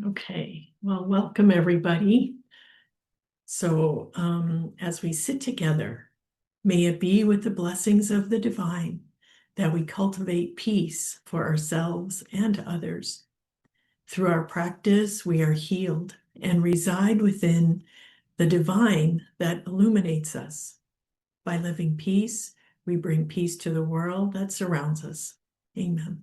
Okay, well, welcome everybody. So, as we sit together, may it be with the blessings of the divine that we cultivate peace for ourselves and others. Through our practice, we are healed and reside within the divine that illuminates us. By living peace, we bring peace to the world that surrounds us. Amen.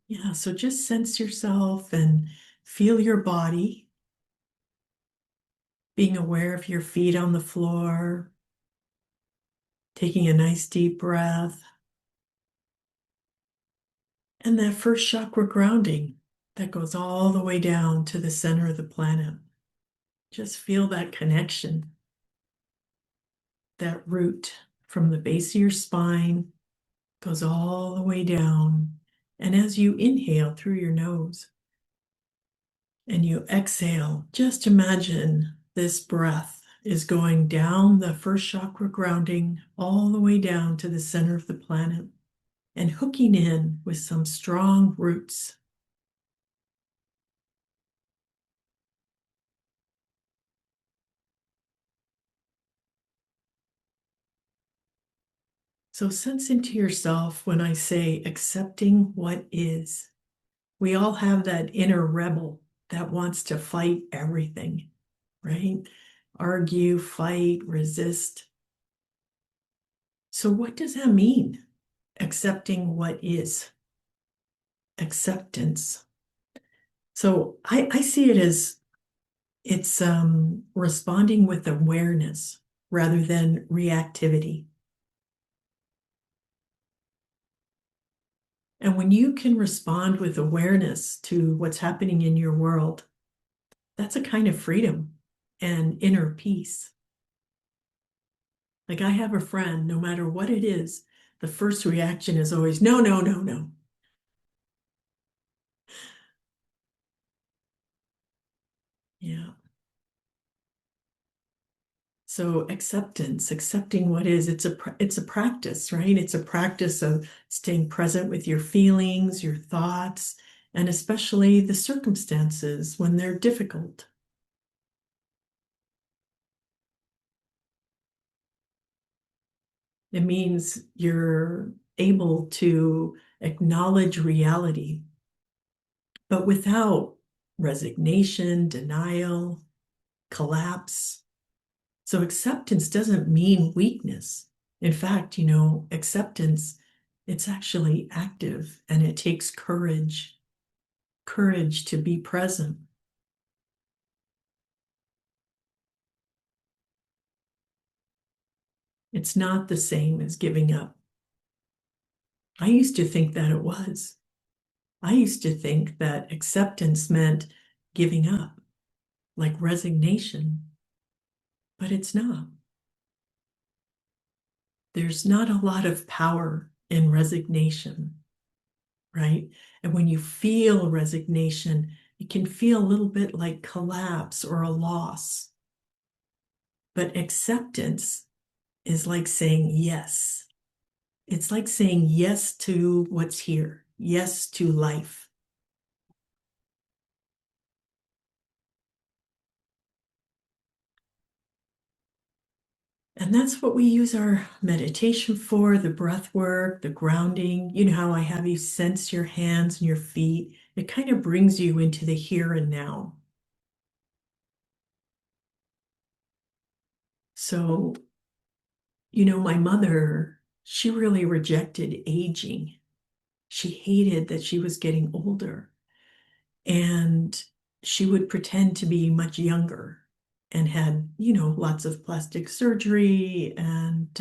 Yeah, so just sense yourself and feel your body, being aware of your feet on the floor, taking a nice deep breath, and that first chakra grounding that goes all the way down to the center of the planet. Just feel that connection, that root from the base of your spine goes all the way down. And as you inhale through your nose and you exhale, just imagine this breath is going down the first chakra grounding all the way down to the center of the planet and hooking in with some strong roots. So sense into yourself when I say accepting what is. We all have that inner rebel that wants to fight everything, right? Argue, fight, resist. So what does that mean? Accepting what is. Acceptance. So I see it as it's responding with awareness rather than reactivity. And when you can respond with awareness to what's happening in your world, that's a kind of freedom and inner peace. Like I have a friend, no matter what it is, the first reaction is always, no, no, no, no. Yeah. So acceptance, accepting what is, it's a practice, right? It's a practice of staying present with your feelings, your thoughts, and especially the circumstances when they're difficult. It means you're able to acknowledge reality, but without resignation, denial, collapse. So acceptance doesn't mean weakness. In fact, acceptance, it's actually active and it takes courage, courage to be present. It's not the same as giving up. I used to think that it was. I used to think that acceptance meant giving up, like resignation, but it's not. There's not a lot of power in resignation, right? And when you feel resignation, it can feel a little bit like collapse or a loss. But acceptance is like saying yes. It's like saying yes to what's here, yes to life. And that's what we use our meditation for, the breath work, the grounding. You know how I have you sense your hands and your feet? It kind of brings you into the here and now. So, my mother, she really rejected aging. She hated that she was getting older. And she would pretend to be much younger and had, lots of plastic surgery and,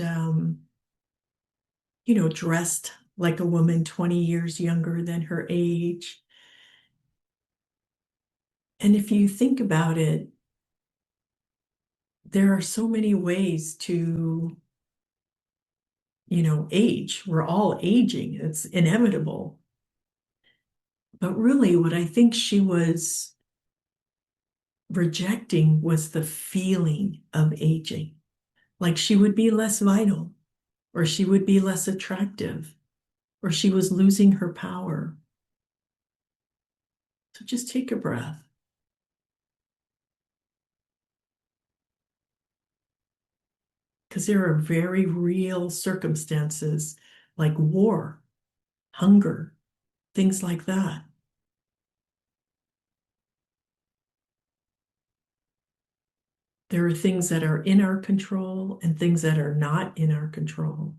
dressed like a woman 20 years younger than her age. And if you think about it, there are so many ways to, age. We're all aging, it's inevitable. But really, what I think she was rejecting was the feeling of aging. Like she would be less vital, or she would be less attractive, or she was losing her power. So just take a breath. Because there are very real circumstances like war, hunger, things like that. There are things that are in our control and things that are not in our control.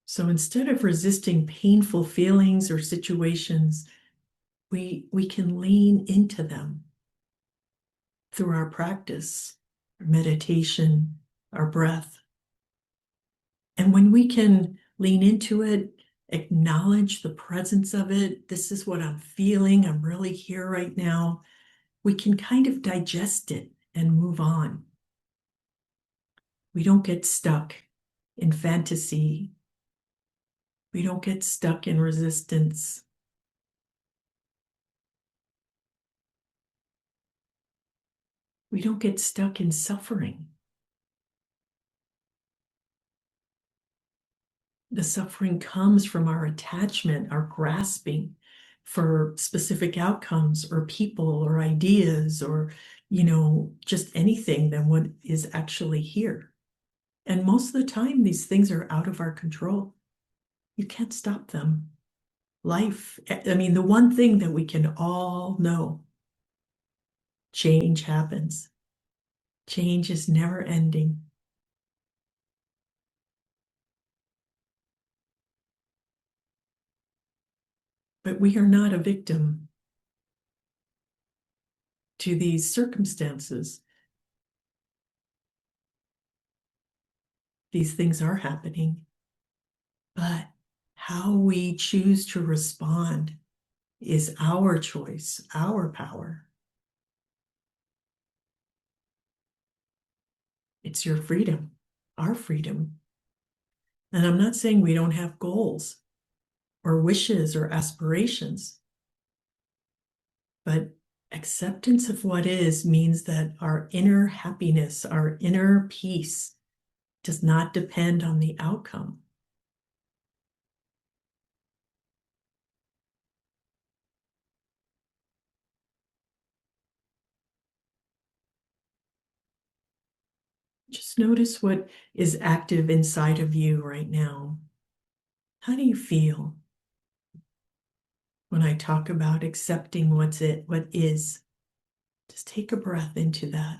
So instead of resisting painful feelings or situations, we can lean into them through our practice, our meditation, our breath. And when we can lean into it, acknowledge the presence of it, this is what I'm feeling, I'm really here right now, we can kind of digest it and move on. We don't get stuck in fantasy. We don't get stuck in resistance. We don't get stuck in suffering. The suffering comes from our attachment, our grasping for specific outcomes or people or ideas or, just anything than what is actually here. And most of the time, these things are out of our control. You can't stop them. Life, I mean, the one thing that we can all know, change happens. Change is never ending. But we are not a victim to these circumstances. These things are happening. But how we choose to respond is our choice, our power. It's your freedom, our freedom. And I'm not saying we don't have goals or wishes or aspirations, but acceptance of what is means that our inner happiness, our inner peace does not depend on the outcome. Just notice what is active inside of you right now. How do you feel when I talk about accepting what is? Just take a breath into that.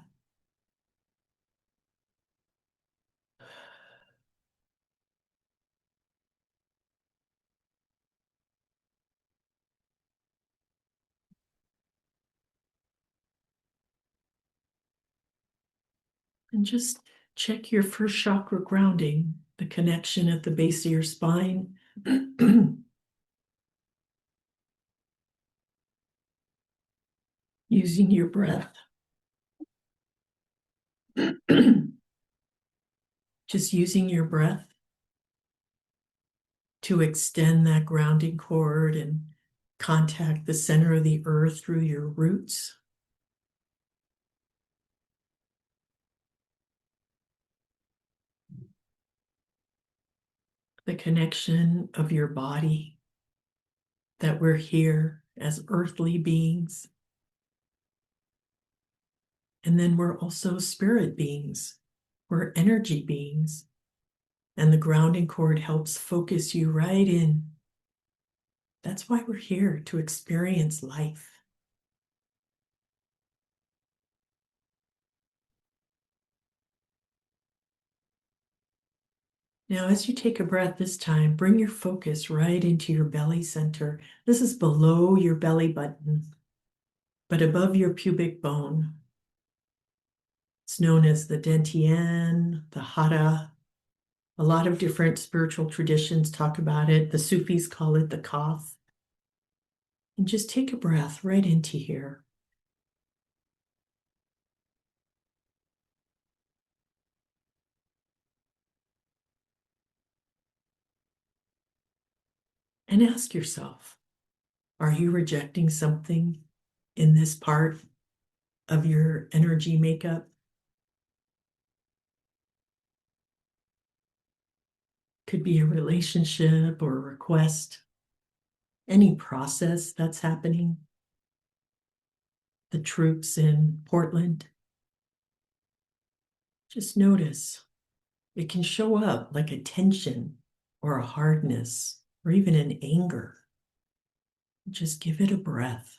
And just check your first chakra grounding, the connection at the base of your spine. Using your breath. Just using your breath to extend that grounding cord and contact the center of the earth through your roots. The connection of your body, that we're here as earthly beings. And then we're also spirit beings. We're energy beings. And the grounding cord helps focus you right in. That's why we're here, to experience life. Now, as you take a breath this time, bring your focus right into your belly center. This is below your belly button, but above your pubic bone. It's known as the Dantian, the Hara. A lot of different spiritual traditions talk about it. The Sufis call it the Kaf. And just take a breath right into here. And ask yourself, are you rejecting something in this part of your energy makeup? Could be a relationship or a request, any process that's happening. The troops in Portland. Just notice it can show up like a tension or a hardness or even an anger. Just give it a breath.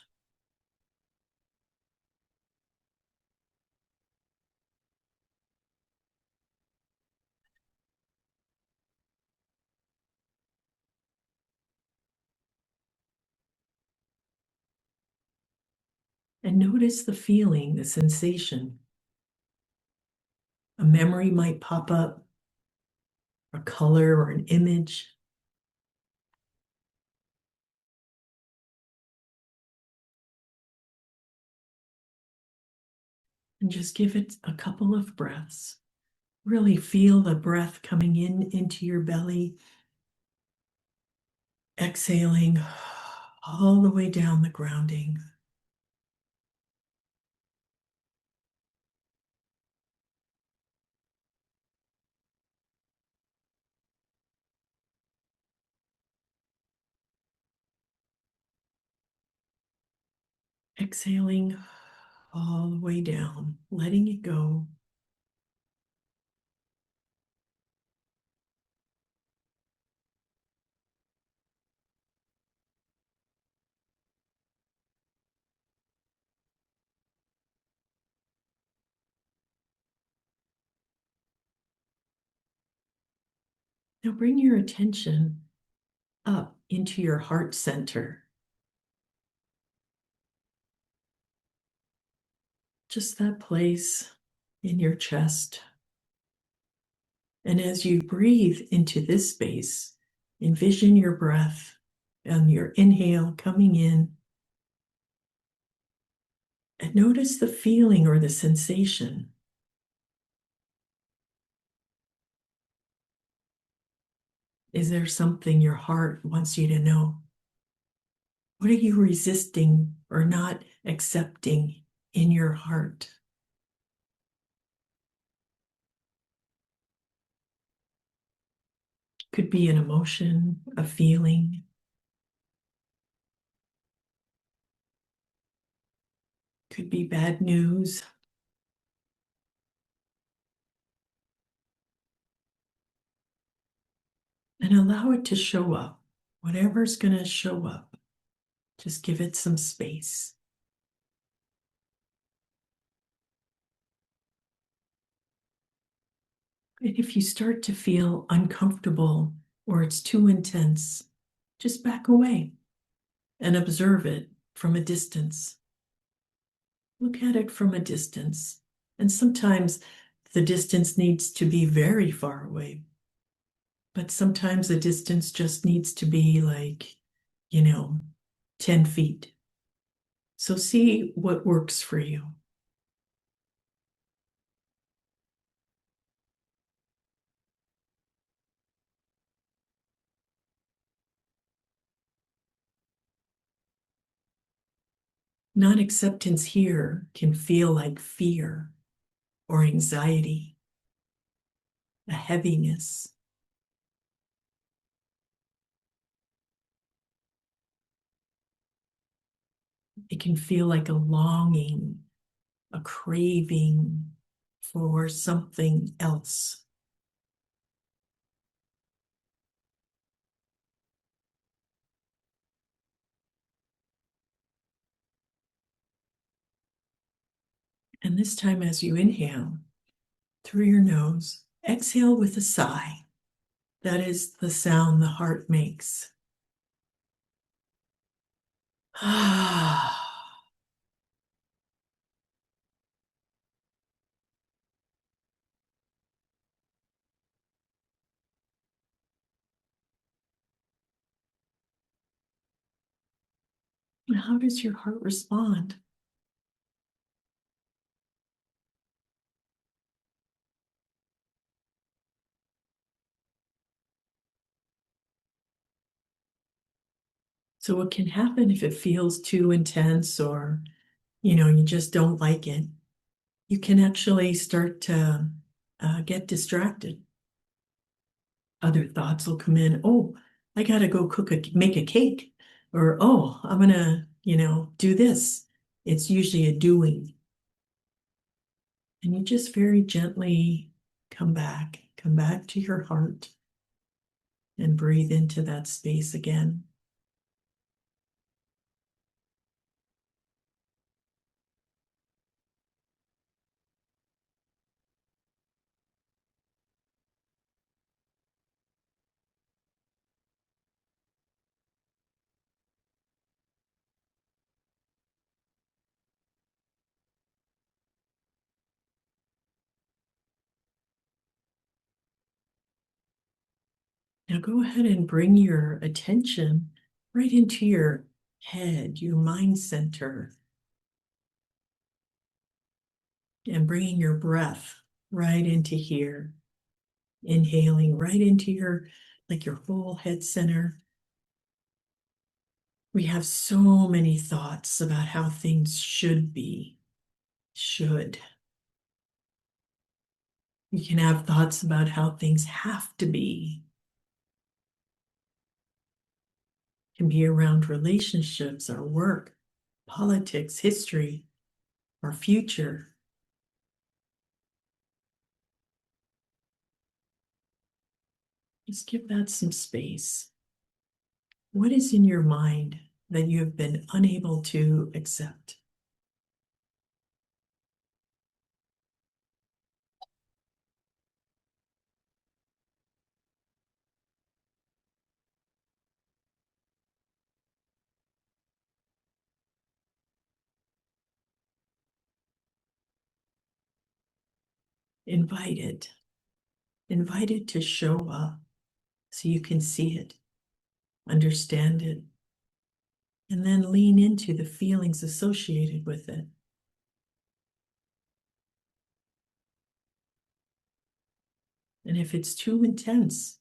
And notice the feeling, the sensation. A memory might pop up, a color or an image. And just give it a couple of breaths. Really feel the breath coming in into your belly, exhaling all the way down the grounding. Exhaling all the way down, letting it go. Now bring your attention up into your heart center. Just that place in your chest. And as you breathe into this space, envision your breath and your inhale coming in. And notice the feeling or the sensation. Is there something your heart wants you to know? What are you resisting or not accepting in your heart? Could be an emotion, a feeling. Could be bad news. And allow it to show up. Whatever's going to show up, just give it some space. And if you start to feel uncomfortable or it's too intense, just back away and observe it from a distance. Look at it from a distance. And sometimes the distance needs to be very far away. But sometimes the distance just needs to be like, 10 feet. So see what works for you. Non-acceptance here can feel like fear or anxiety, a heaviness. It can feel like a longing, a craving for something else. And this time, as you inhale through your nose, exhale with a sigh. That is the sound the heart makes. How does your heart respond? So what can happen if it feels too intense or, you just don't like it? You can actually start to get distracted. other thoughts will come in. Oh, I gotta go make a cake. Or, oh, I'm gonna, do this. It's usually a doing. And you just very gently come back to your heart and breathe into that space again. Now go ahead and bring your attention right into your head, your mind center, and bringing your breath right into here, inhaling right into your whole head center. We have so many thoughts about how things should be. Should. You can have thoughts about how things have to be. It can be around relationships, our work, politics, history, our future. Just give that some space. What is in your mind that you have been unable to accept? Invite it. Invite it to show up so you can see it, understand it, and then lean into the feelings associated with it. And if it's too intense,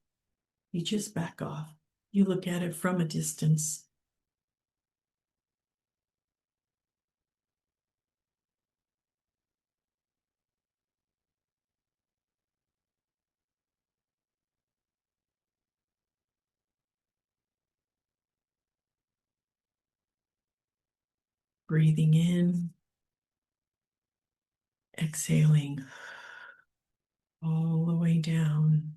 you just back off. You look at it from a distance. Breathing in, exhaling all the way down.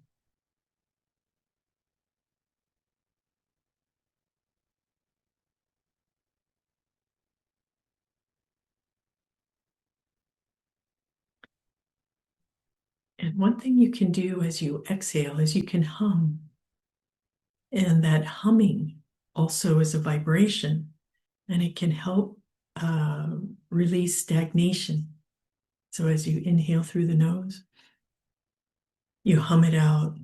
And one thing you can do as you exhale is you can hum. And that humming also is a vibration, and it can help release stagnation. So as you inhale through the nose, you hum it out.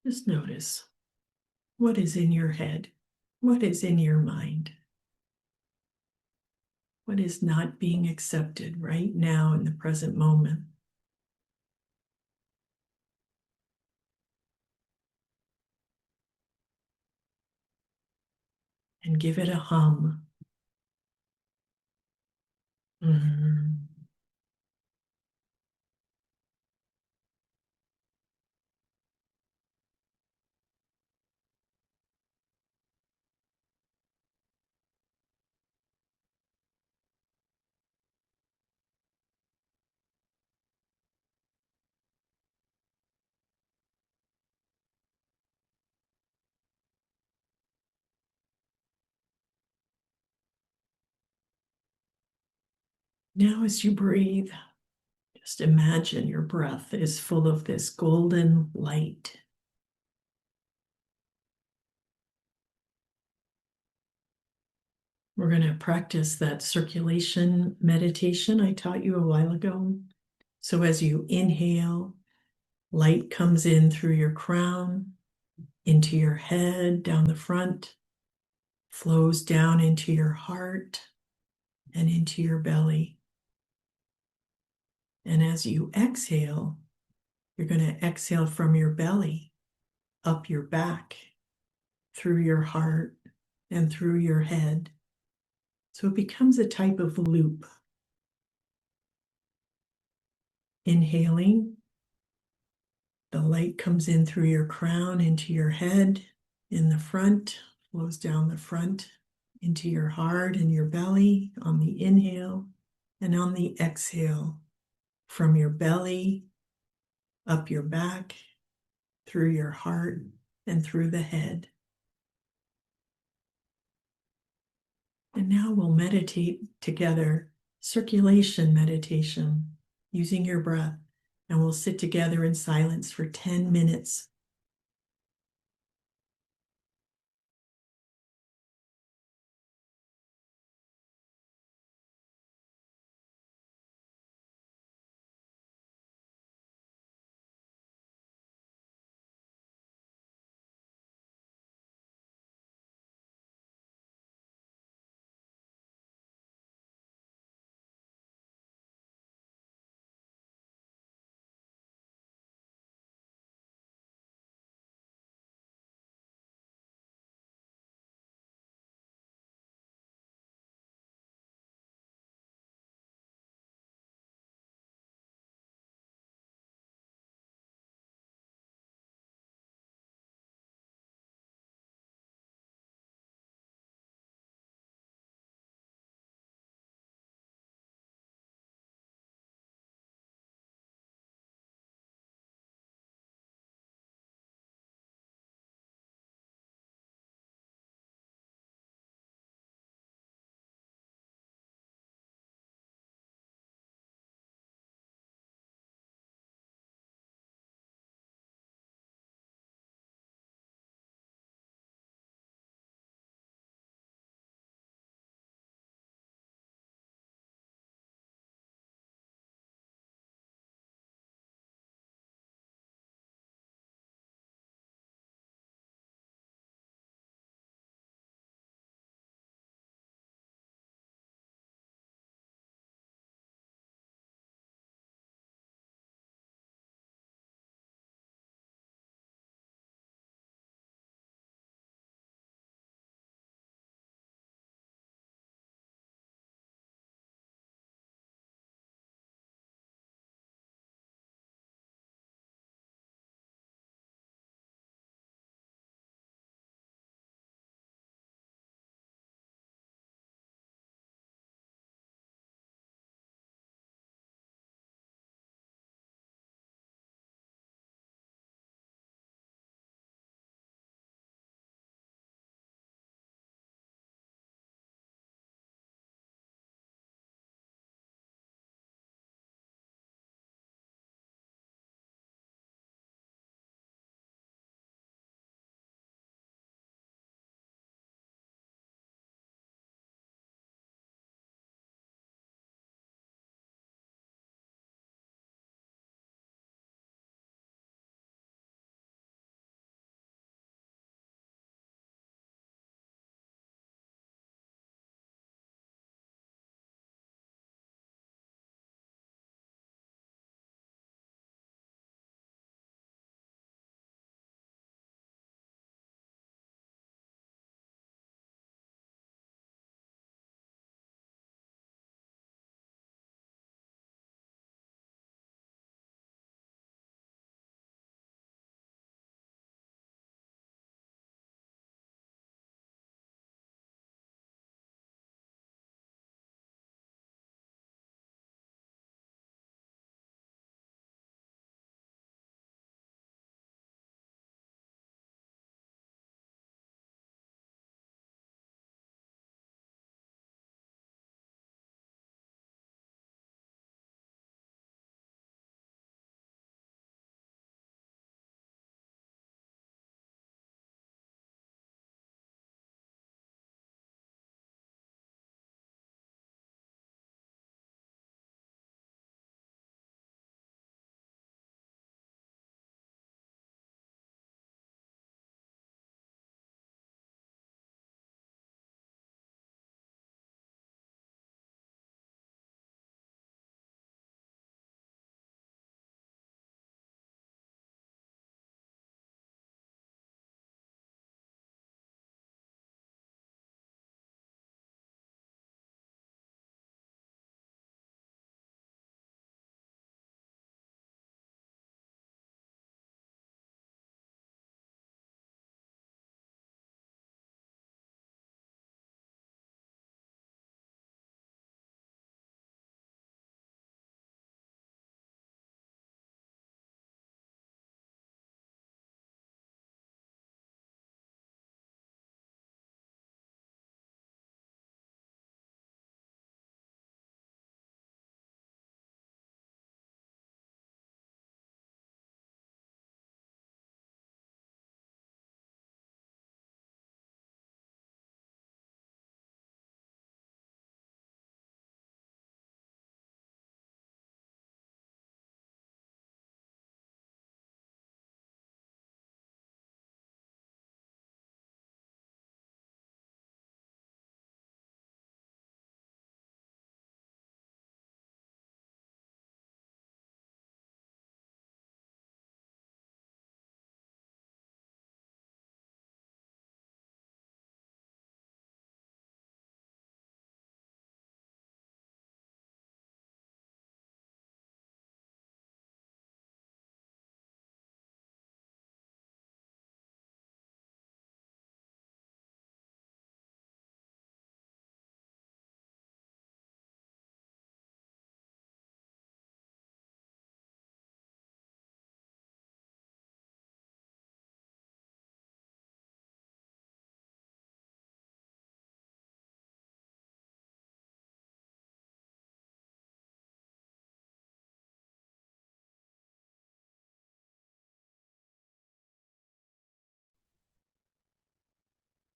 Just notice what is in your head, what is in your mind, what is not being accepted right now in the present moment. And give it a hum. Mm. Now, as you breathe, just imagine your breath is full of this golden light. We're going to practice that circulation meditation I taught you a while ago. So as you inhale, light comes in through your crown. into your head, down the front, flows down into your heart and into your belly. And as you exhale, you're going to exhale from your belly, up your back, through your heart, and through your head. So it becomes a type of loop. Inhaling, the light comes in through your crown into your head, in the front, flows down the front, into your heart and your belly on the inhale, and on the exhale, from your belly, up your back, through your heart, and through the head. And now we'll meditate together, circulation meditation, using your breath. And we'll sit together in silence for 10 minutes.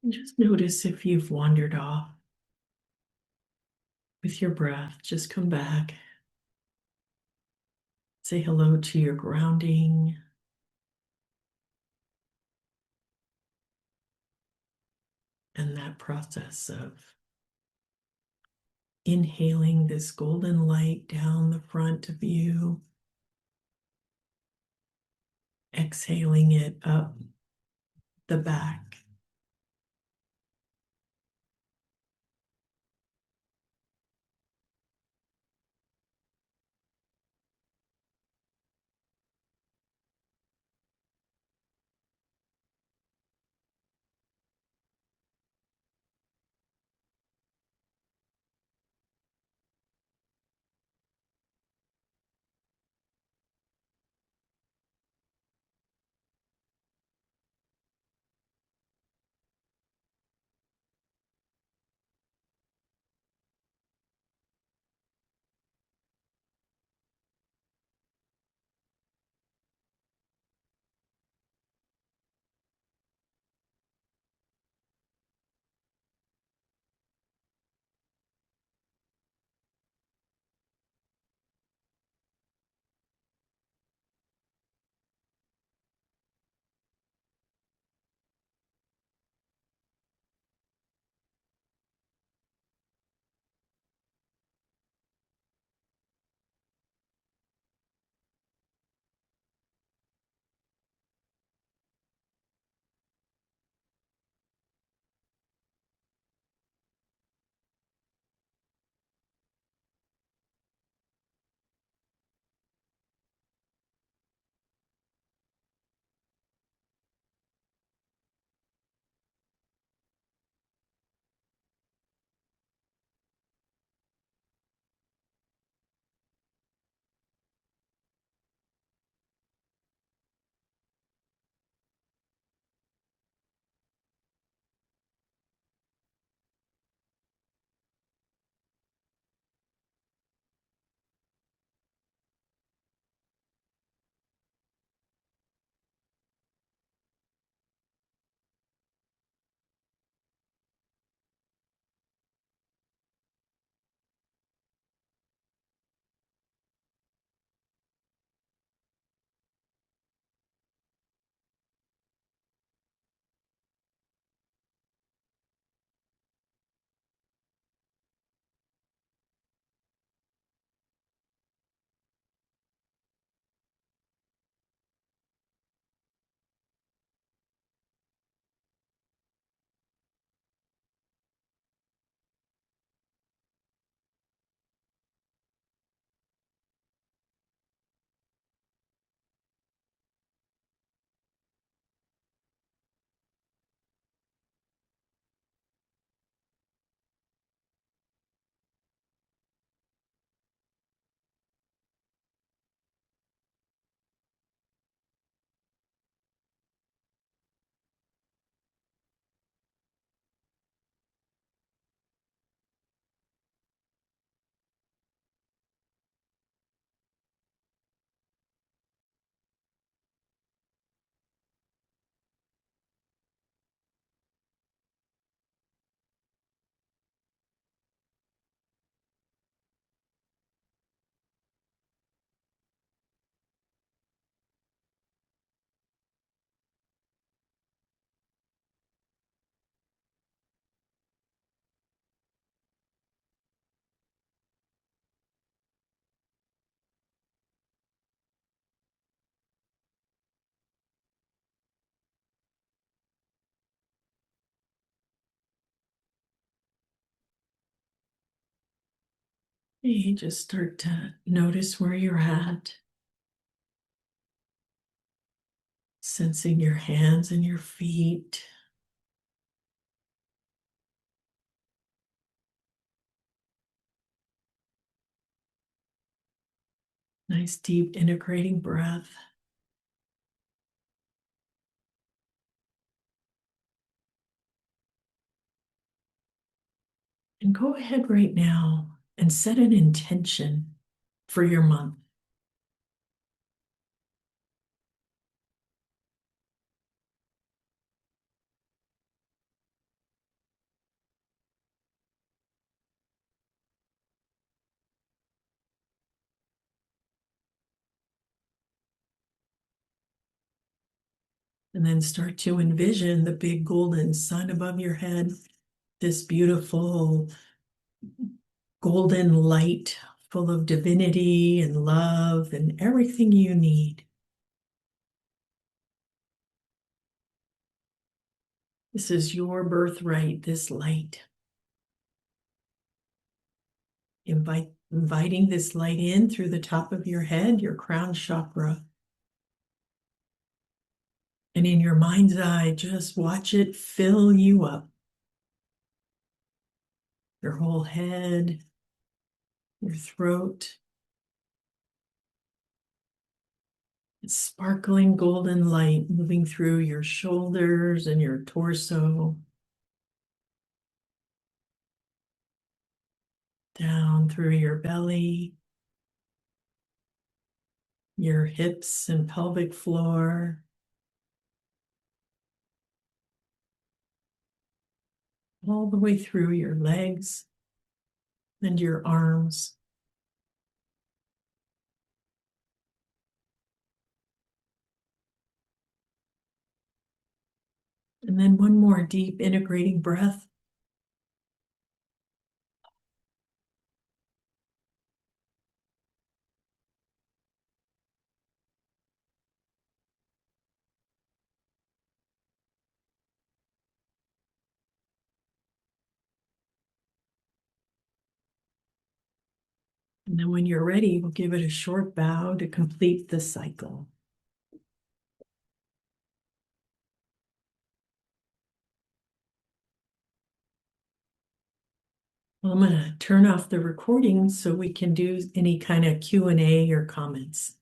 And just notice if you've wandered off with your breath. Just come back. Say hello to your grounding. And that process of inhaling this golden light down the front of you, exhaling it up the back. You just start to notice where you're at, sensing your hands and your feet. Nice deep integrating breath. And go ahead right now and set an intention for your month. And then start to envision the big golden sun above your head, this beautiful golden light full of divinity and love and everything you need. This is your birthright, this light. Inviting this light in through the top of your head, your crown chakra. And in your mind's eye, just watch it fill you up. Your whole head, your throat. It's sparkling golden light moving through your shoulders and your torso. Down through your belly, your hips and pelvic floor. All the way through your legs and your arms. And then one more deep integrating breath. And then when you're ready, we'll give it a short bow to complete the cycle. Well, I'm going to turn off the recording so we can do any kind of Q&A or comments.